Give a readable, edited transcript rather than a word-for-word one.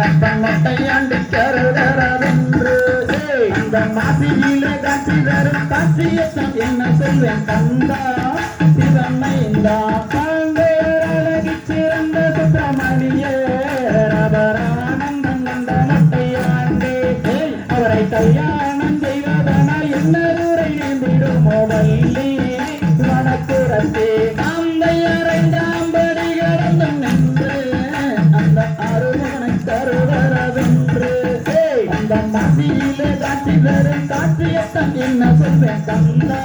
அப்பன் மொட்டையாண்டி கருதரவென்று அந்த மாசியிலே காட்சி தரும் காட்சியத்தான் என்ன சொல்வேன் கந்தா சிவமைந்தா பாண்டவர் அழகி சிறந்த சுப்பிரமணியே ரபரானந்தம் கண்ட மொட்டையாண்டே அவரை கல்யாணம் செய்வதனால் என்னதுரை நீந்திடுமோ வள்ளி வனப்புறத்தே அந்தையரைந்தாம்படி கடந்தும் நின்று அந்த அருமனை கருதரவென்று அந்த மசியிலே காட்சி தரும் காட்சியத்தான் என்ன சொல்வேன் கந்தா